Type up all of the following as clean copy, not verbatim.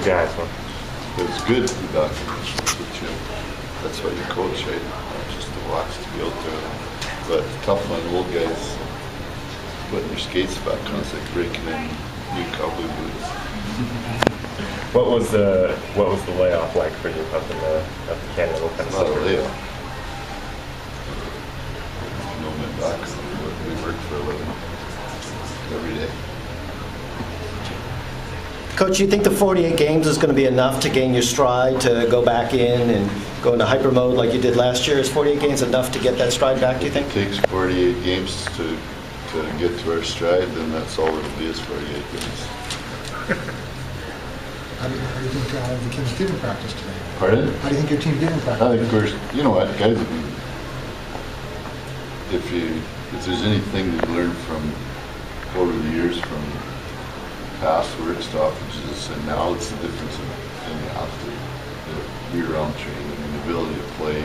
guys, huh? It's good to be back in the gym. That's why you coach, right? Not just to watch, to be out there. But tough on old guys putting your skates back on. It's like breaking in new cowboy boots. What was the layoff like for you up in Canada? What kind It's of not a stuff? layoff. No men back. We work for a living every day. Coach, you think the 48 games is going to be enough to gain your stride, to go back in and go into hyper mode like you did last year? Is 48 games enough to get that stride back, do you think? If it takes 48 games to get to our stride, then that's all it'll be is 48 games. How do you think the Kings did in practice today? Pardon? How do you think your team did in practice? I think you know what, guys, if there's anything to learn from over the years from past work stoppages, and now it's the difference in the athlete, the year-round training and the ability to play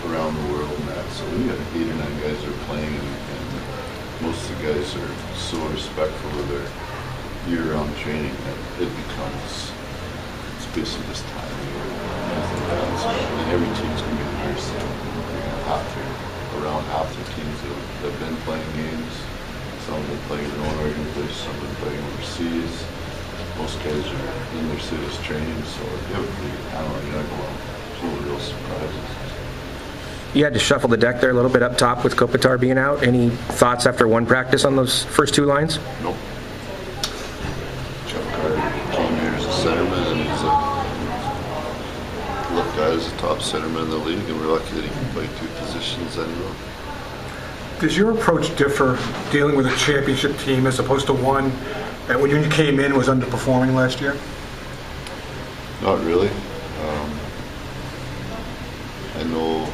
around the world and that. So we got 8 or 9 guys that are playing, and most of the guys are so respectful of their year-round training that it becomes, it's basically just time. And every team's going to be the very same. They're going to have to, around half their teams that have been playing games. Some have been playing in their own organization, some have been playing overseas. Most guys are in their cities training, so it would be, I don't know, you're not going to no real surprises. You had to shuffle the deck there a little bit up top with Kopitar being out. Any thoughts after one practice on those first 2 lines? Nope. Chuck Carter came here as a centerman, and he's looked at as a top centerman in the league, and we're lucky that he can play 2 positions anyway. Does your approach differ dealing with a championship team as opposed to one that when you came in was underperforming last year? Not really. I know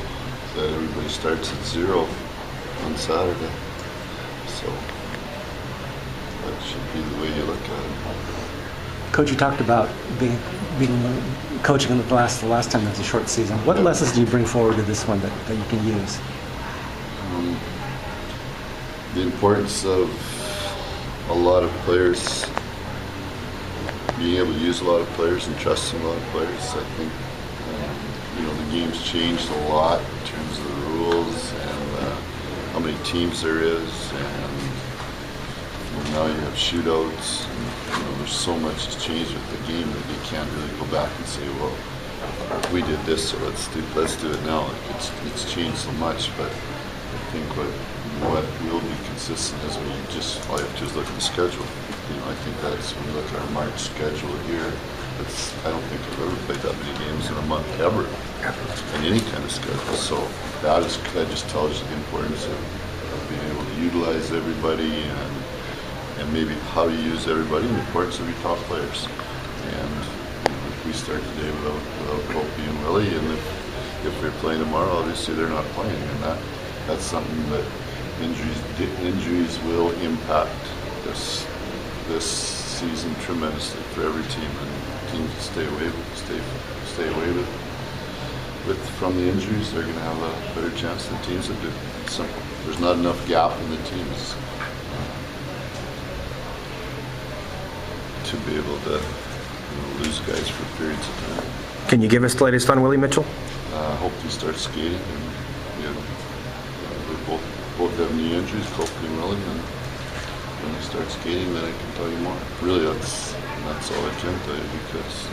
that everybody starts at 0 on Saturday, so that should be the way you look at it. Coach, you talked about being coaching in the last time that's a short season. What lessons do you bring forward to this one that you can use? The importance of a lot of players, being able to use a lot of players and trusting a lot of players. I think the game's changed a lot in terms of the rules and how many teams there is, and now you have shootouts. And, there's so much has changed with the game that you can't really go back and say, well, we did this, so let's do it now. It's changed so much, but I think what will be consistent is all you have to do is look at the schedule. I think that's when you look at our March schedule here. I don't think I've ever played that many games in a month ever in any kind of schedule. So that just tells you the importance of being able to utilize everybody and maybe how you use everybody and the importance of your top players. And if we start today without Kopi and Willie, and if we're playing tomorrow, obviously they're not playing, and that's something that injuries will impact this season tremendously for every team, and teams that stay away from the injuries, they're going to have a better chance than teams that do. It's simple. There's not enough gap in the teams to be able to lose guys for periods of time. Can you give us the latest on Willie Mitchell? I hope he starts skating, and they both have knee injuries, Kopi and Willie, and when they start skating, then I can tell you more. Really, that's all I can tell you, because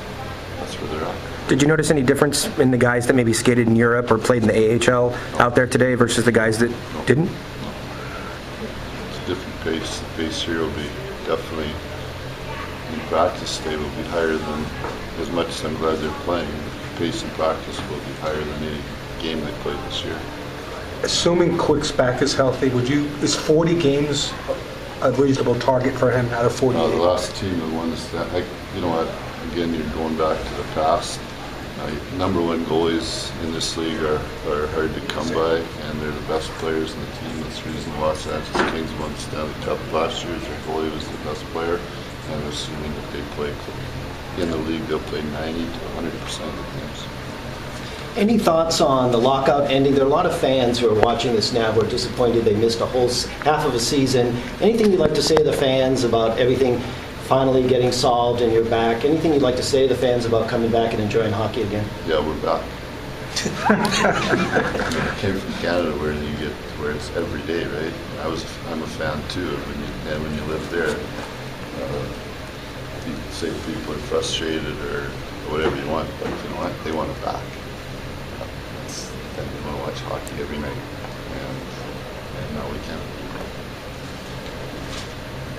that's where they're at. Did you notice any difference in the guys that maybe skated in Europe or played in the AHL out there today versus the guys that didn't? No. It's a different pace. The pace here will be definitely, in practice today, will be higher than, as much as I'm glad they're playing, the pace in practice will be higher than any game they played this year. Assuming Quick's back is healthy, is 40 games a reasonable target for him out of 48? The last team, the ones that, again, you're going back to the past. Number 1 goalies in this league are hard to come by, and they're the best players in the team. That's the reason the Los Angeles Kings won the Stanley Cup last year. Their goalie was the best player, and assuming that they play in the league, they'll play 90 to 100% of the games. Any thoughts on the lockout ending? There are a lot of fans who are watching this now who are disappointed they missed a whole half of a season. Anything you'd like to say to the fans about everything finally getting solved and you're back. Anything you'd like to say to the fans about coming back and enjoying hockey again? Yeah, we're back. I came from Canada where it's every day, right? I'm a fan too. When you live there, you say people are frustrated or whatever you want, but you know what? They want it back. Then they want to watch hockey every night, and now we can.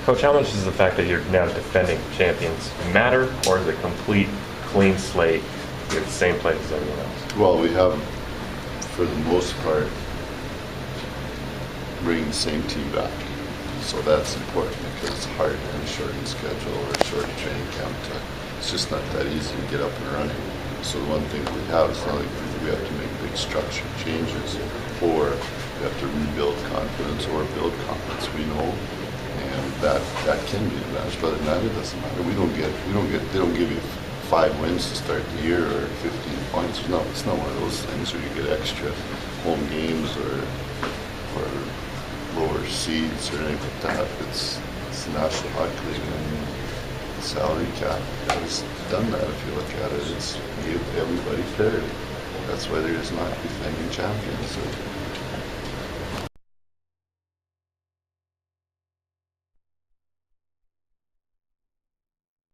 Coach, how much does the fact that you're now defending champions matter, or is it a complete clean slate? You have the same players as everyone else. Well, we have, for the most part, bringing the same team back. So that's important because it's hard in a shortened schedule or a short training camp. It's just not that easy to get up and running. So the one thing we have is not like we have to make big structure changes or we have to rebuild confidence or build confidence. We know, and that can be an advantage. But other than that, it doesn't matter. They don't give you 5 wins to start the year or 15 points. No, it's not one of those things where you get extra home games or lower seeds or anything like that. It's the National Hockey League and the salary cap has done that. If you look at it, it's give everybody parity. That's why there's not defending champions. So